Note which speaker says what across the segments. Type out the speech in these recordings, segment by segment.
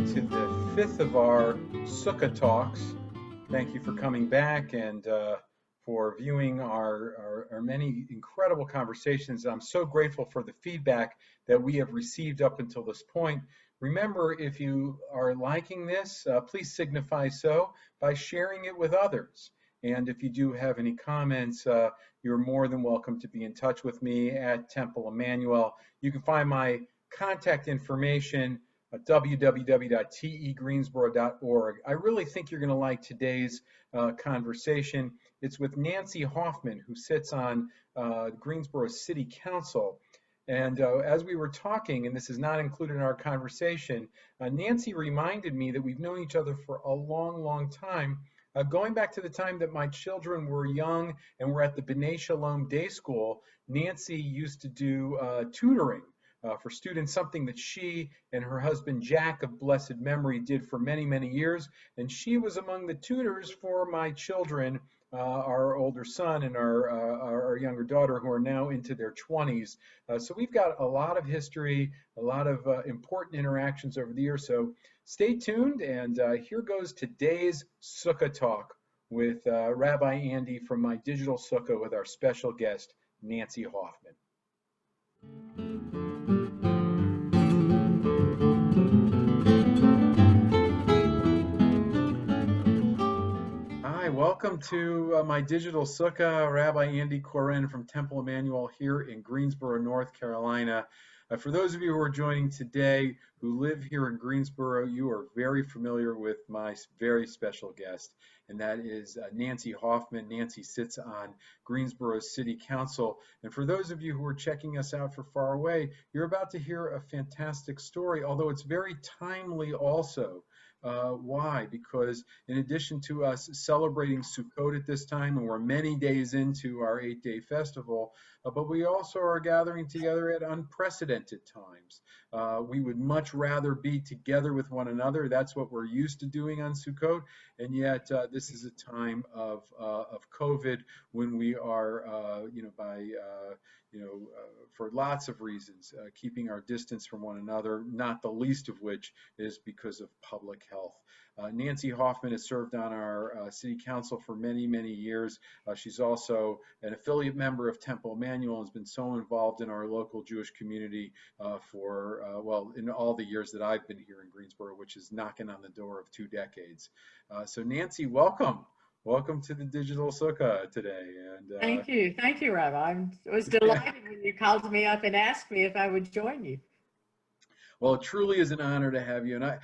Speaker 1: to the fifth of our Sukkah talks. Thank you for coming back and for viewing our many incredible conversations. I'm so grateful for the feedback that we have received up until this point. Remember, if you are liking this, please signify so by sharing it with others. And if you do have any comments, you're more than welcome to be in touch with me at Temple Emmanuel. You can find my contact information at www.tegreensboro.org. I really think you're going to like today's conversation. It's with Nancy Hoffmann, who sits on Greensboro City Council. And as we were talking, and this is not included in our conversation, Nancy reminded me that we've known each other for a long, long time. Going back to the time that my children were young and were at the B'nai Shalom Day School, Nancy used to do tutoring for students, something that she and her husband Jack of blessed memory did for many, many years. And she was among the tutors for my children, our older son and our younger daughter, who are now into their 20s. So we've got a lot of history, a lot of important interactions over the years. So stay tuned, and here goes today's Sukkah Talk with Rabbi Andy from my Digital Sukkah with our special guest, Nancy Hoffmann. Hi, welcome to my Digital Sukkah. Rabbi Andy Koren from Temple Emmanuel here in Greensboro, North Carolina. For those of you who are joining today who live here in Greensboro, you are very familiar with my very special guest, and that is Nancy Hoffmann. Nancy sits on Greensboro City Council. And for those of you who are checking us out from far away, you're about to hear a fantastic story, although it's very timely also. Why? Because in addition to us celebrating Sukkot at this time, and we're many days into our 8-day festival, but we also are gathering together at unprecedented times. We would much rather be together with one another. That's what we're used to doing on Sukkot, and yet this is a time of COVID when we are, for lots of reasons, keeping our distance from one another, not the least of which is because of public health. Nancy Hoffmann has served on our city council for many, many years. She's also an affiliate member of Temple Emmanuel and has been so involved in our local Jewish community in all the years that I've been here in Greensboro, which is knocking on the door of 2 decades. So Nancy, welcome. Welcome to the Digital Sukkah today. And
Speaker 2: Thank you, Rabbi. I was delighted when you called me up and asked me if I would join you.
Speaker 1: Well, it truly is an honor to have you, and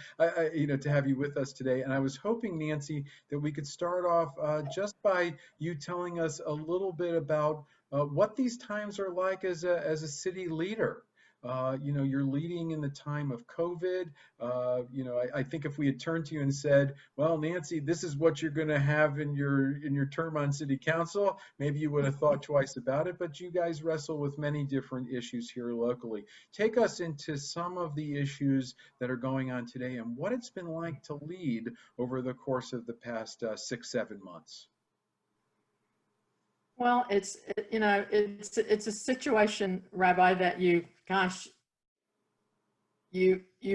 Speaker 1: to have you with us today. And I was hoping, Nancy, that we could start off just by you telling us a little bit about what these times are like as a city leader. You're leading in the time of COVID. I think if we had turned to you and said, well, Nancy, this is what you're going to have in your term on city council, maybe you would have thought twice about it, but you guys wrestle with many different issues here locally. Take us into some of the issues that are going on today and what it's been like to lead over the course of the past 6-7 months.
Speaker 2: Well, it's a situation, Rabbi, that you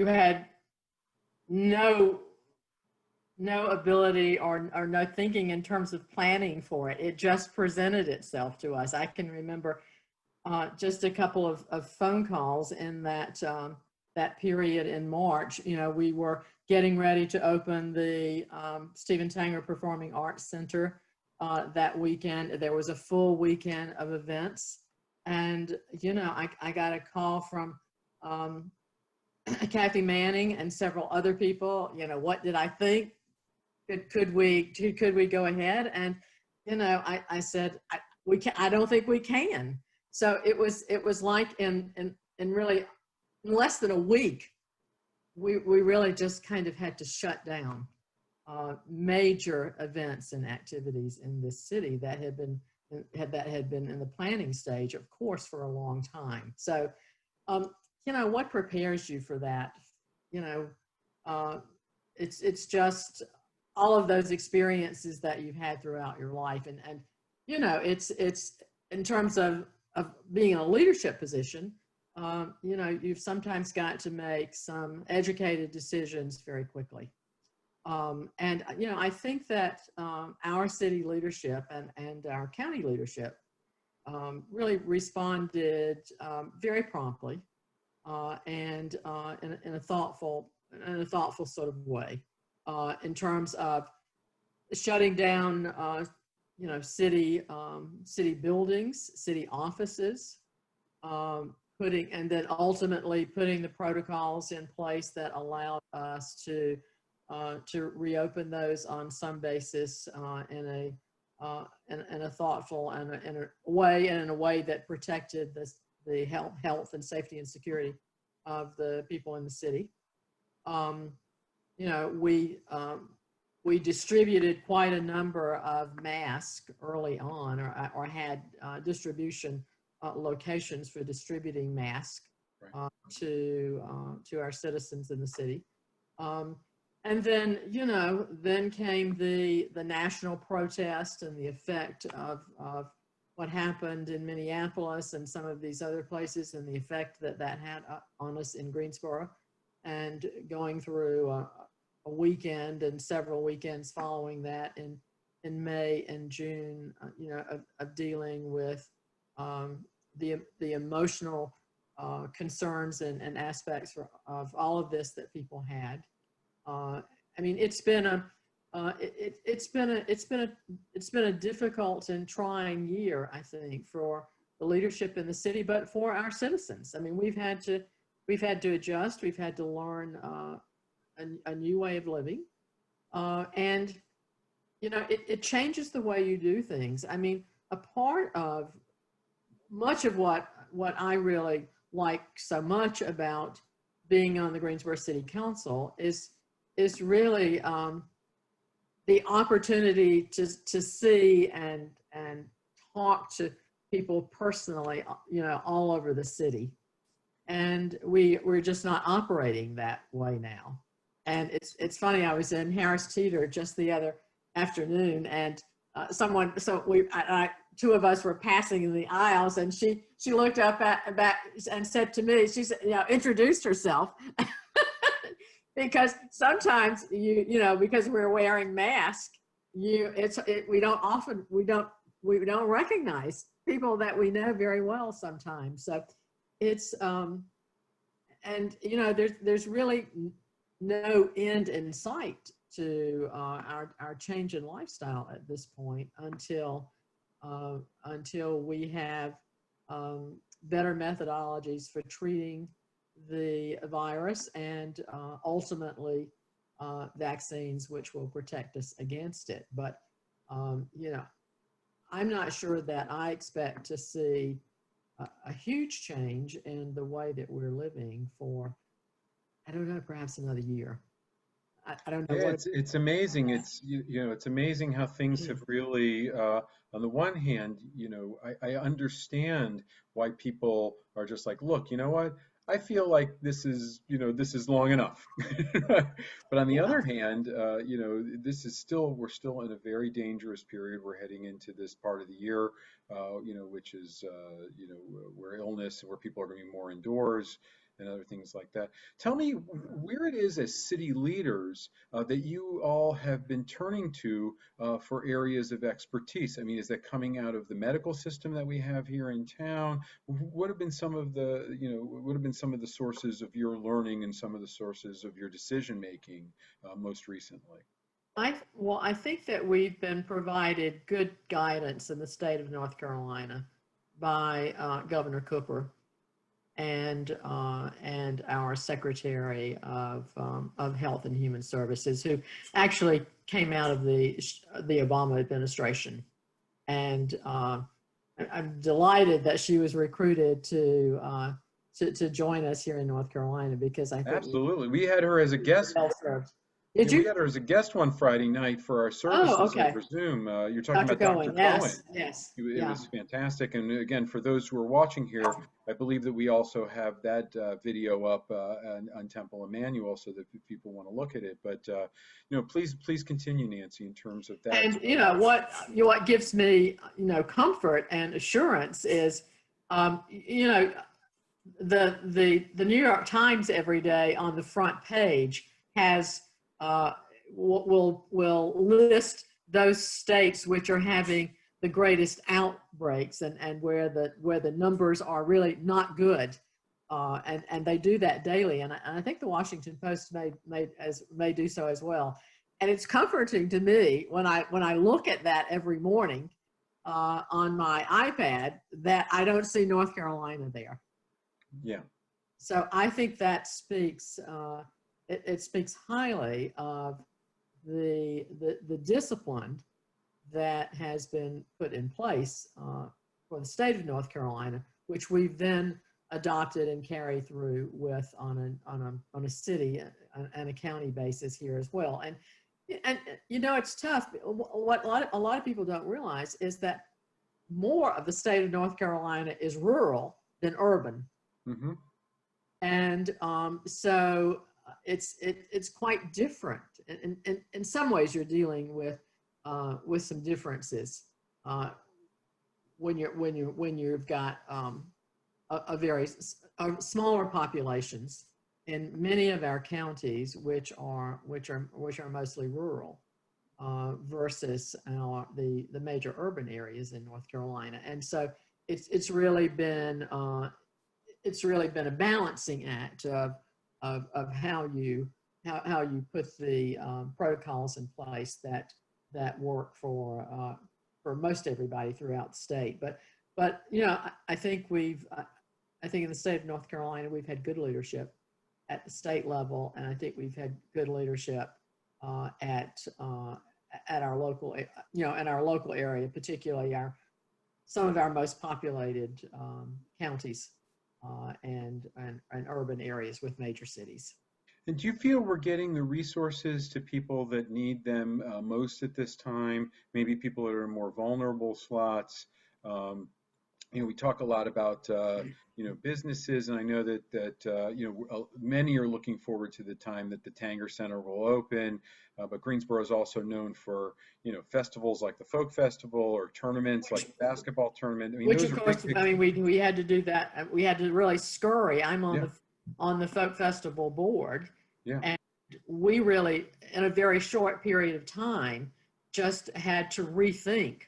Speaker 2: had no ability or no thinking in terms of planning for it. It just presented itself to us. I can remember just a couple of phone calls in that period in March. We were getting ready to open the Stephen Tanger Performing Arts Center. That weekend. There was a full weekend of events, and I got a call from Kathy Manning and several other people. What did I think? Could we go ahead? And I said I don't think we can. So it was like in really in less than a week, we really just kind of had to shut down major events and activities in this city that had been in the planning stage, of course, for a long time. So, what prepares you for that? It's just all of those experiences that you've had throughout your life, and it's in terms of being in a leadership position. you know, you've sometimes got to make some educated decisions very quickly. And, you know, I think that our city leadership and our county leadership really responded very promptly and in a thoughtful sort of way in terms of shutting down, you know, city buildings, city offices, and then ultimately putting the protocols in place that allowed us to reopen those on some basis in a thoughtful and in a way that protected the health and safety and security of the people in the city. You know, we distributed quite a number of masks early on, or had distribution locations for distributing masks to our citizens in the city. And then, you know, then came the national protest and the effect of what happened in Minneapolis and some of these other places, and the effect that had on us in Greensboro, and going through a weekend and several weekends following that in May and June, you know, of dealing with the emotional concerns and aspects of all of this that people had. I mean, it's been a difficult and trying year, I think, for the leadership in the city, but for our citizens. I mean, we've had to adjust. We've had to learn a new way of living, and you know, it changes the way you do things. I mean, a part of much of what I really like so much about being on the Greensboro City Council is really the opportunity to see and talk to people personally, you know, all over the city. And we're just not operating that way now. And it's funny, I was in Harris Teeter just the other afternoon, and two of us were passing in the aisles, and she looked up back and said to me, she said, you know, introduced herself. Because sometimes you know, because we're wearing masks, we don't recognize people that we know very well sometimes. So it's and you know, there's really no end in sight to our change in lifestyle at this point until we have better methodologies for treating the virus, and ultimately vaccines which will protect us against it. But you know, I'm not sure that I expect to see a huge change in the way that we're living for, I don't know, perhaps another year. I don't know.
Speaker 1: Yeah, it's amazing. It's you know, it's amazing how things have really on the one hand, you know, I understand why people are just like, look, you know what? I feel like this is, you know, this is long enough. But on the other hand, you know, we're still in a very dangerous period. We're heading into this part of the year, you know, which is, you know, where illness and where people are going to be more indoors and other things like that. Tell me where it is as city leaders that you all have been turning to for areas of expertise. I mean, is that coming out of the medical system that we have here in town? What have been some of the, you know, what have been some of the sources of your learning and some of the sources of your decision making most recently?
Speaker 2: I think that we've been provided good guidance in the state of North Carolina by Governor Cooper and our Secretary of Health and Human Services, who actually came out of the Obama administration. And I'm delighted that she was recruited to join us here in North Carolina, because I think
Speaker 1: absolutely, we had her as a guest.
Speaker 2: Well served. Did you?
Speaker 1: We had her as a guest one Friday night for our services over Zoom. You're talking about Dr. Cohen.
Speaker 2: Yes.
Speaker 1: It was fantastic. And again, for those who are watching here, I believe that we also have that video up on Temple Emmanuel, so that if people want to look at it. But you know, please continue, Nancy, in terms of that.
Speaker 2: And you know what gives me, you know, comfort and assurance is, you know, the New York Times every day on the front page has will list those states which are having the greatest outbreaks and where the numbers are really not good, and they do that daily, and I think the Washington Post may do so as well, and it's comforting to me when I look at that every morning on my iPad that I don't see North Carolina there.
Speaker 1: Yeah.
Speaker 2: So I think that speaks it speaks highly of the discipline that has been put in place for the state of North Carolina, which we've then adopted and carry through with on a city and a county basis here as well. And you know, it's tough. What a lot of people don't realize is that more of the state of North Carolina is rural than urban.
Speaker 1: Mm-hmm.
Speaker 2: And so it's quite different. In some ways, you're dealing with some differences when you've got a very smaller populations in many of our counties, which are mostly rural, versus the major urban areas in North Carolina. And so it's really been a balancing act of how you put the protocols in place that work for most everybody throughout the state. But you know, I think in the state of North Carolina we've had good leadership at the state level, and I think we've had good leadership at our local, you know, in our local area, particularly some of our most populated counties and urban areas with major cities.
Speaker 1: And do you feel we're getting the resources to people that need them most at this time? Maybe people that are in more vulnerable slots. You know, we talk a lot about you know, businesses, and I know that you know, many are looking forward to the time that the Tanger Center will open. But Greensboro is also known for, you know, festivals like the Folk Festival or tournaments like the basketball tournament. I mean,
Speaker 2: Which of course, I mean, we had to do that. We had to really scurry. I'm on the Folk Festival board, and we really, in a very short period of time, just had to rethink.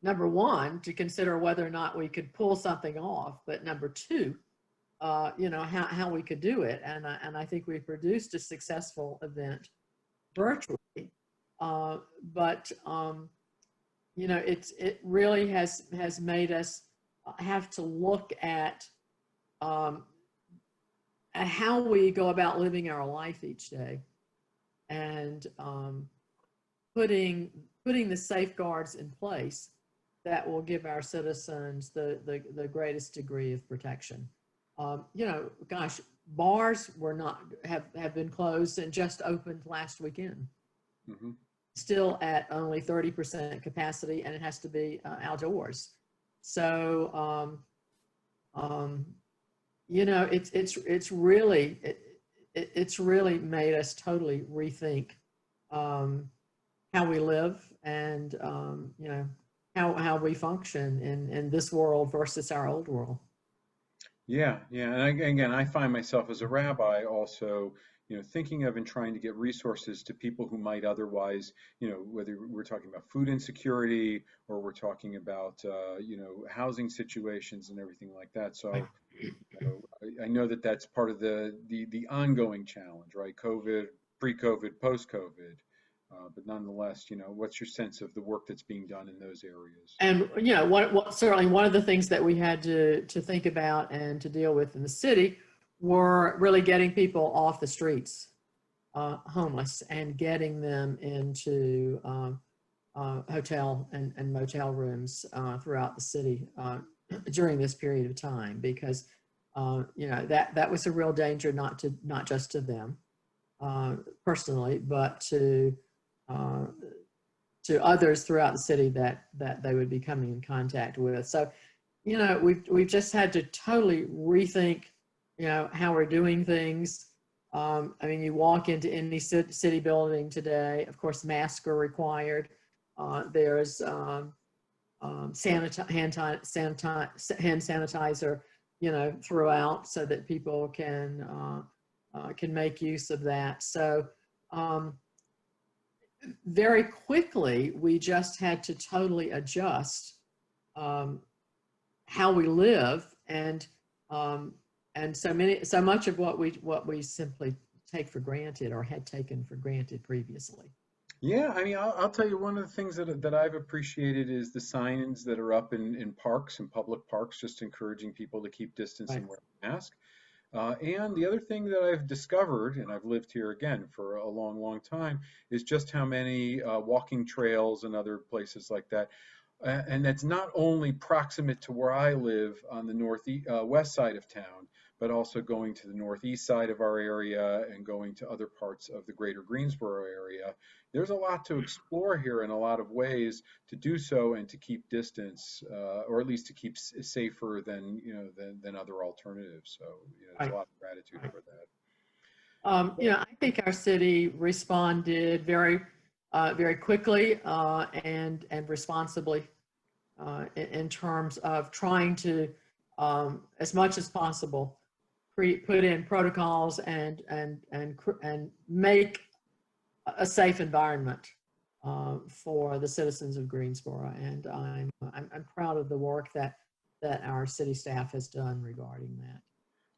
Speaker 2: Number one, to consider whether or not we could pull something off, but number two, you know, how we could do it. And I think we produced a successful event virtually, but you know, it really has made us have to look at how we go about living our life each day, and putting the safeguards in place that will give our citizens the greatest degree of protection. You know, gosh, bars have been closed and just opened last weekend. Mm-hmm. Still at only 30% capacity, and it has to be outdoors. So, you know, it's really made us totally rethink how we live and you know, how we function in this world versus our old world.
Speaker 1: Yeah, yeah. And again, I find myself as a rabbi also, you know, thinking of and trying to get resources to people who might otherwise, you know, whether we're talking about food insecurity or we're talking about, you know, housing situations and everything like that. So, you know, I know that that's part of the ongoing challenge, right? COVID, pre-COVID, post-COVID. But nonetheless, you know, what's your sense of the work that's being done in those areas?
Speaker 2: And, you know, what certainly one of the things that we had to think about and to deal with in the city were really getting people off the streets, homeless, and getting them into hotel and motel rooms throughout the city during this period of time, because you know, that was a real danger, not just to them personally, but to others throughout the city that they would be coming in contact with. So, you know, we've just had to totally rethink, you know, how we're doing things. I mean, you walk into any city building today, of course, masks are required. There's hand sanitizer throughout so that people can make use of that. So very quickly, we just had to totally adjust how we live, and so much of what we simply take for granted or had taken for granted previously.
Speaker 1: Yeah, I mean, I'll tell you, one of the things that I've appreciated is the signs that are up in parks and public parks, just encouraging people to keep distance
Speaker 2: Right.
Speaker 1: and wear a mask. And the other thing that I've discovered, and I've lived here again for a long, long time, is just how many walking trails and other places like that. And that's not only proximate to where I live on the west side of town, but also going to the northeast side of our area and going to other parts of the greater Greensboro area. There's a lot to explore here in a lot of ways to do so and to keep distance, or at least to keep safer than than other alternatives. So there's a
Speaker 2: Right.
Speaker 1: lot of gratitude
Speaker 2: Right.
Speaker 1: for that.
Speaker 2: I think our city responded very quickly and responsibly in terms of trying to, as much as possible, put in protocols and make a safe environment for the citizens of Greensboro. And I'm proud of the work that our city staff has done regarding that.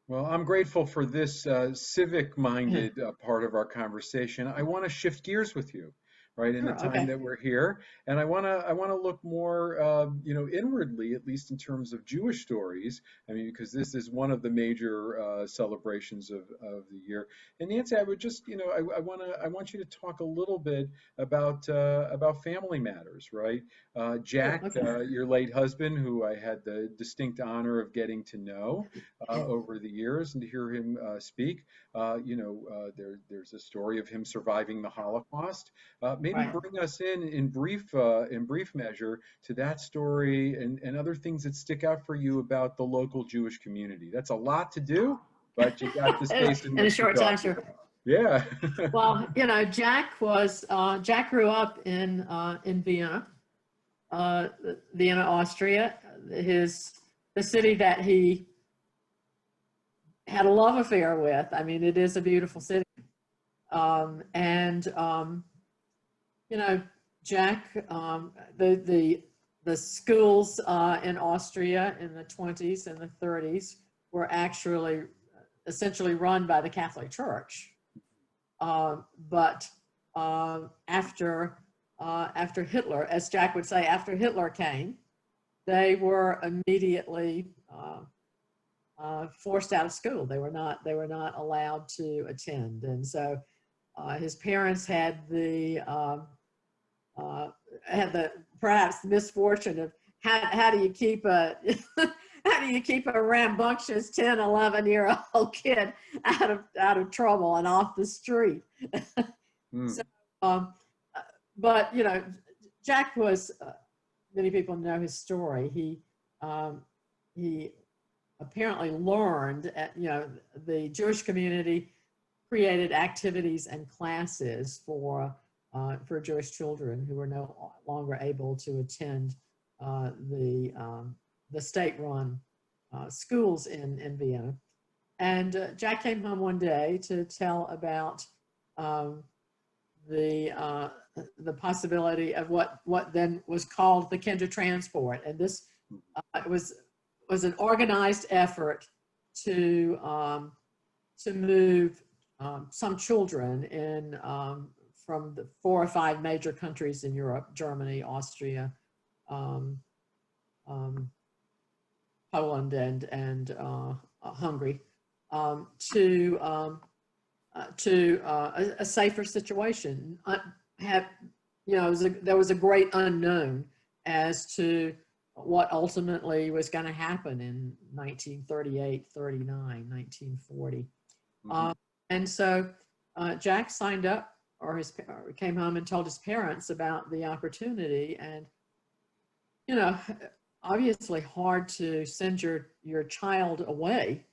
Speaker 1: Well, I'm grateful for this civic-minded part of our conversation. I want to shift gears with you, right, in the
Speaker 2: Sure.
Speaker 1: time
Speaker 2: Okay.
Speaker 1: that we're here, and I want to look more, inwardly, at least in terms of Jewish stories. I mean, because this is one of the major celebrations of the year. And Nancy, I would just, I want you to talk a little bit about family matters, right?
Speaker 2: Sure.
Speaker 1: Jack,
Speaker 2: Okay.
Speaker 1: your late husband, who I had the distinct honor of getting to know over the years, and to hear him speak. There's a story of him surviving the Holocaust. Maybe
Speaker 2: Right.
Speaker 1: bring us in brief measure to that story and other things that stick out for you about the local Jewish community. That's a lot to do, but you got the space in
Speaker 2: In a
Speaker 1: which to
Speaker 2: short
Speaker 1: talk
Speaker 2: time,
Speaker 1: about
Speaker 2: sure.
Speaker 1: it. Yeah.
Speaker 2: Well, Jack grew up in Vienna, Vienna, Austria. The city that he had a love affair with. I mean, it is a beautiful city. Jack, the schools in Austria in the 20s and the 30s were actually essentially run by the Catholic Church. But after Hitler, as Jack would say, after Hitler came, they were immediately forced out of school. They were not allowed to attend, and so his parents had the perhaps misfortune of how do you keep a how do you keep a rambunctious 10, 11-year-old kid out of trouble and off the street? So, but Jack was. Many people know his story. He apparently learned the Jewish community created activities and classes for Jewish children who were no longer able to attend the state-run schools in Vienna. And Jack came home one day to tell about the possibility of what then was called the Kindred Transport, and this was an organized effort to move some children in from the 4 or 5 major countries in Europe: Germany, Austria, Poland, and Hungary, to a safer situation. There was a great unknown as to what ultimately was going to happen in 1938, 39, 1940. And so Jack signed up, or came home and told his parents about the opportunity. And, obviously hard to send your child away.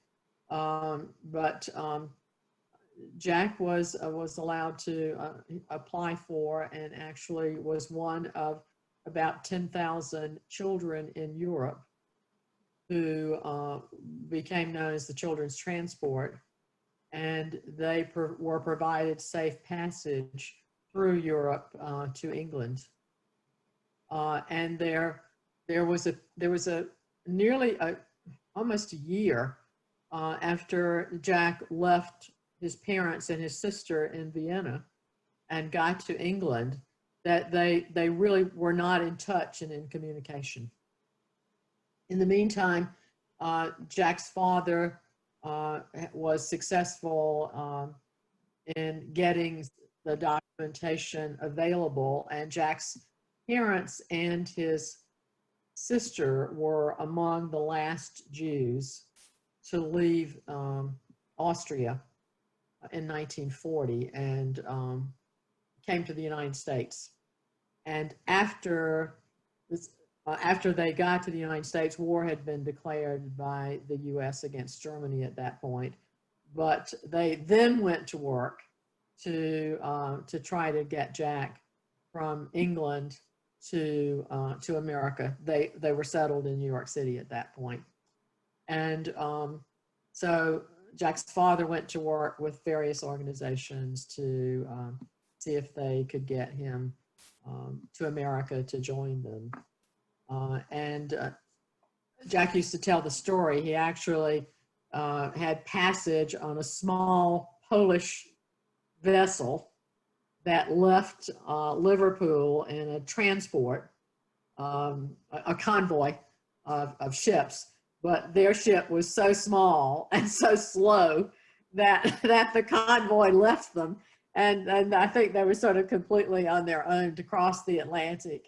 Speaker 2: But Jack was allowed to apply for, and actually was one of about 10,000 children in Europe who became known as the Children's Transport, and they were provided safe passage through Europe to England. And there was a nearly almost a year after Jack left his parents and his sister in Vienna and got to England, that they really were not in touch and in communication. In the meantime, Jack's father was successful in getting the documentation available, and Jack's parents and his sister were among the last Jews to leave Austria in 1940 and came to the United States. And after they got to the United States, war had been declared by the U.S. against Germany at that point. But they then went to work to try to get Jack from England to America. They were settled in New York City at that point. And so Jack's father went to work with various organizations to see if they could get him to America to join them. And Jack used to tell the story. He actually had passage on a small Polish vessel that left Liverpool in a transport, a convoy of ships. But their ship was so small and so slow that the convoy left them. And I think they were sort of completely on their own to cross the Atlantic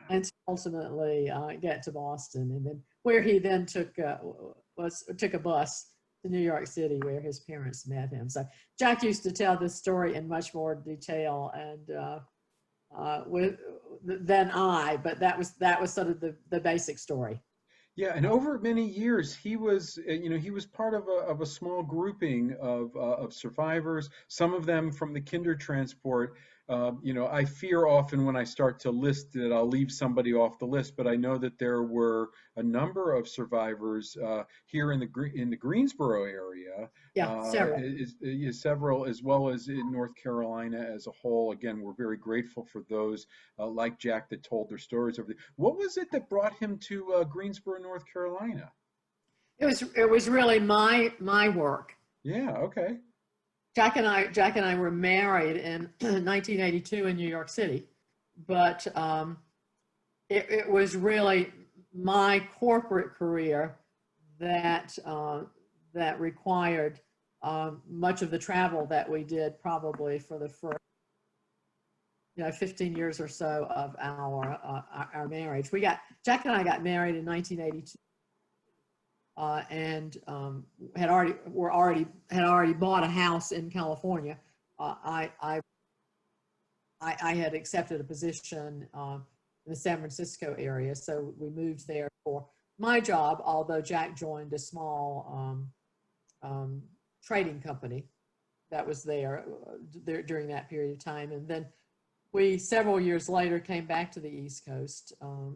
Speaker 2: and to ultimately get to Boston, and then where he then took a bus to New York City, where his parents met him. So Jack used to tell this story in much more detail and than I, but that was sort of the basic story.
Speaker 1: Yeah, and over many years, he was, he was part of a small grouping of survivors. Some of them from the Kindred Transport. I fear often when I start to list that I'll leave somebody off the list, but I know that there were a number of survivors here in the Greensboro area.
Speaker 2: Yeah, several.
Speaker 1: Several, as well as in North Carolina as a whole. Again, we're very grateful for those like Jack that told their stories over there. What was it that brought him to Greensboro, North Carolina?
Speaker 2: It was really my work.
Speaker 1: Yeah. Okay.
Speaker 2: Jack and I were married in 1982 in New York City, but it was really my corporate career that required much of the travel that we did, probably for the first 15 years or so of our marriage. Jack and I got married in 1982. And had already bought a house in California. I had accepted a position in the San Francisco area, so we moved there for my job. Although Jack joined a small trading company that was there during that period of time, and then we several years later came back to the East Coast,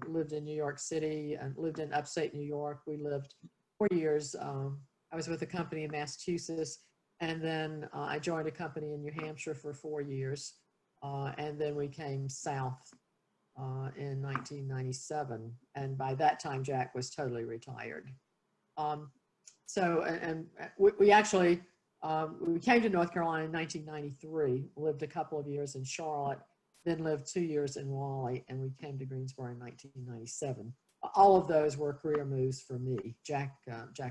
Speaker 2: lived in New York City, and lived in upstate New York. We lived 4 years. I was with a company in Massachusetts, and then I joined a company in New Hampshire for 4 years, and then we came south in 1997, and by that time Jack was totally retired. We actually we came to North Carolina in 1993, lived a couple of years in Charlotte, then lived 2 years in Raleigh, and we came to Greensboro in 1997. All of those were career moves for me. Jack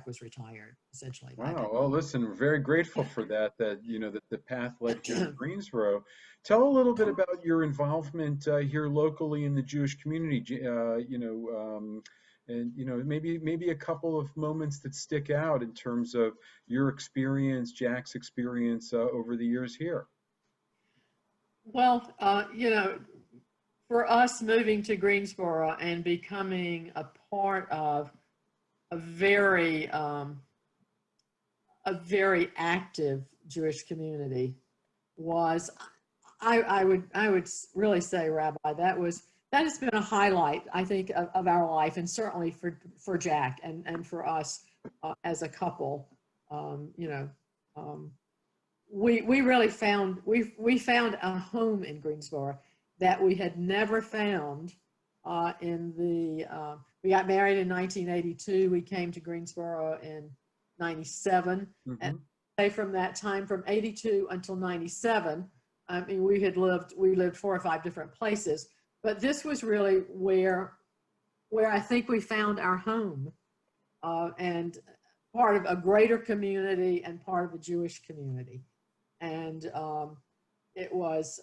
Speaker 2: was retired, essentially.
Speaker 1: Wow. Well, listen, we're very grateful for that the path led here to Greensboro. Tell a little bit about your involvement here locally in the Jewish community, and maybe a couple of moments that stick out in terms of your experience, Jack's experience over the years here.
Speaker 2: Well, for us moving to Greensboro and becoming a part of a very active Jewish community was, I would really say, Rabbi, that was that has been a highlight, I think, of our life, and certainly for Jack and for us as a couple. You know, we really found we found a home in Greensboro that we had never found in the. We got married in 1982. We came to Greensboro in 97, and from that time, from 82 until 97, I mean, we lived 4 or 5 different places, but this was really where I think we found our home, and part of a greater community and part of a Jewish community. And it was,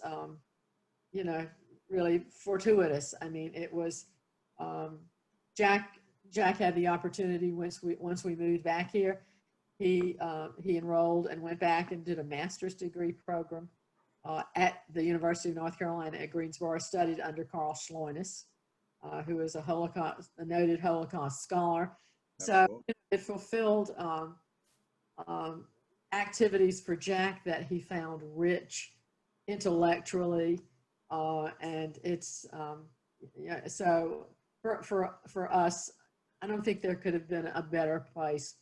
Speaker 2: you know, really fortuitous. I mean, it was, Jack had the opportunity once we moved back here. He enrolled and went back and did a master's degree program at the University of North Carolina at Greensboro, studied under Carl Schloines, who is a noted Holocaust scholar. So it fulfilled activities for Jack that he found rich intellectually, and it's yeah, so for us, I don't think there could have been a better place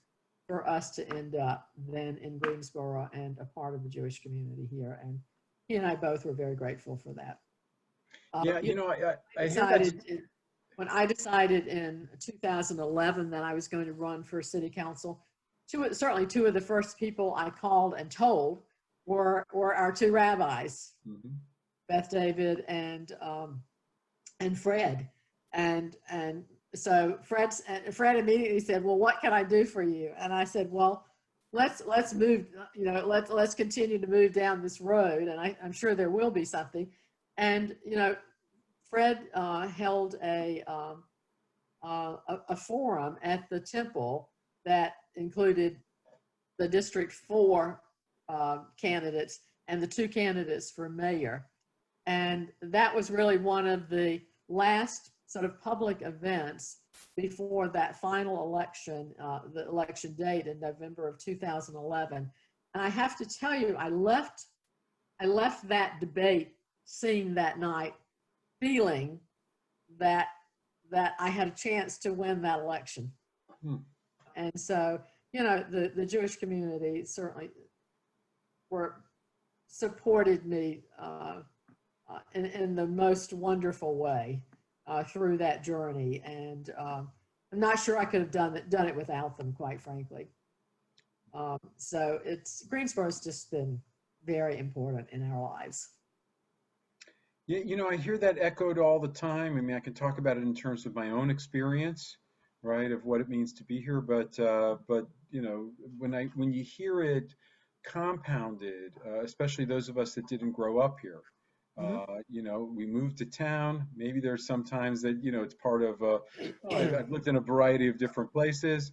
Speaker 2: for us to end up than in Greensboro and a part of the Jewish community here. And he and I both were very grateful for that.
Speaker 1: Yeah, you know, I decided
Speaker 2: when I decided in 2011 that I was going to run for city council, certainly 2 of the first people I called and told were our 2 rabbis, Beth David and Fred. And so Fred immediately said, "Well, what can I do for you?" And I said, "Well, let's move, you know, let's continue to move down this road, and I'm sure there will be something." And you know, Fred held a forum at the temple that included the District 4 candidates and the 2 candidates for mayor, and that was really one of the last sort of public events before that final election, the election date in November of 2011. And I have to tell you, I left that debate scene that night feeling that I had a chance to win that election. And so, you know, the Jewish community certainly supported me in the most wonderful way through that journey, and I'm not sure I could have done it without them, quite frankly. So Greensboro's just been very important in our lives.
Speaker 1: Yeah, you know, I hear that echoed all the time. I mean, I can talk about it in terms of my own experience, right, of what it means to be here. But you know, when you hear it compounded, especially those of us that didn't grow up here, you know, we moved to town. Maybe there's sometimes that, you know, it's part of, I've lived in a variety of different places,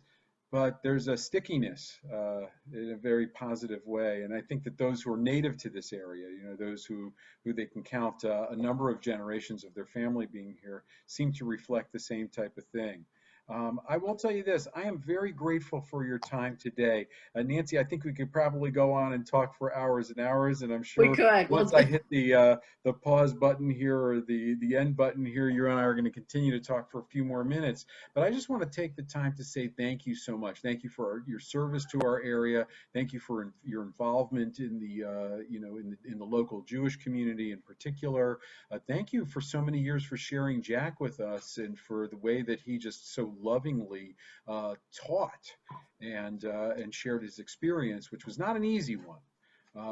Speaker 1: but there's a stickiness in a very positive way. And I think that those who are native to this area, you know, those who they can count a number of generations of their family being here, seem to reflect the same type of thing. I will tell you this, I am very grateful for your time today. Nancy, I think we could probably go on and talk for hours and hours, and I'm sure once I hit the pause button here or the end button here, you and I are going to continue to talk for a few more minutes. But I just want to take the time to say thank you so much. Thank you for your service to our area. Thank you for your involvement in the you know, in the local Jewish community in particular. Thank you for so many years for sharing Jack with us, and for the way that he just so lovingly taught and shared his experience, which was not an easy one,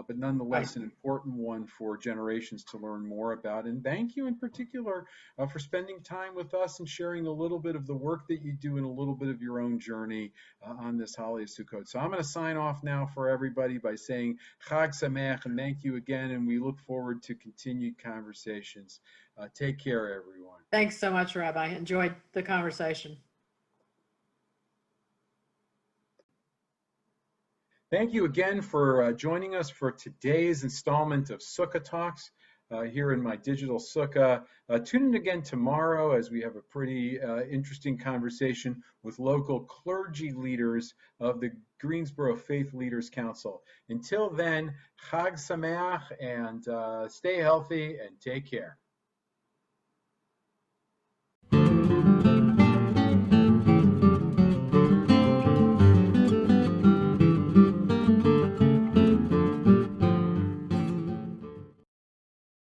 Speaker 1: but nonetheless an important one for generations to learn more about. And thank you in particular for spending time with us and sharing a little bit of the work that you do and a little bit of your own journey on this holiday Sukkot. So I'm going to sign off now for everybody by saying Hag Sameach, and thank you again, and we look forward to continued conversations. Take care, everyone.
Speaker 2: Thanks so much, Rabbi. Enjoyed the conversation.
Speaker 1: Thank you again for joining us for today's installment of Sukkah Talks here in my Digital Sukkah. Tune in again tomorrow as we have a pretty interesting conversation with local clergy leaders of the Greensboro Faith Leaders Council. Until then, Hag Sameach, and stay healthy and take care.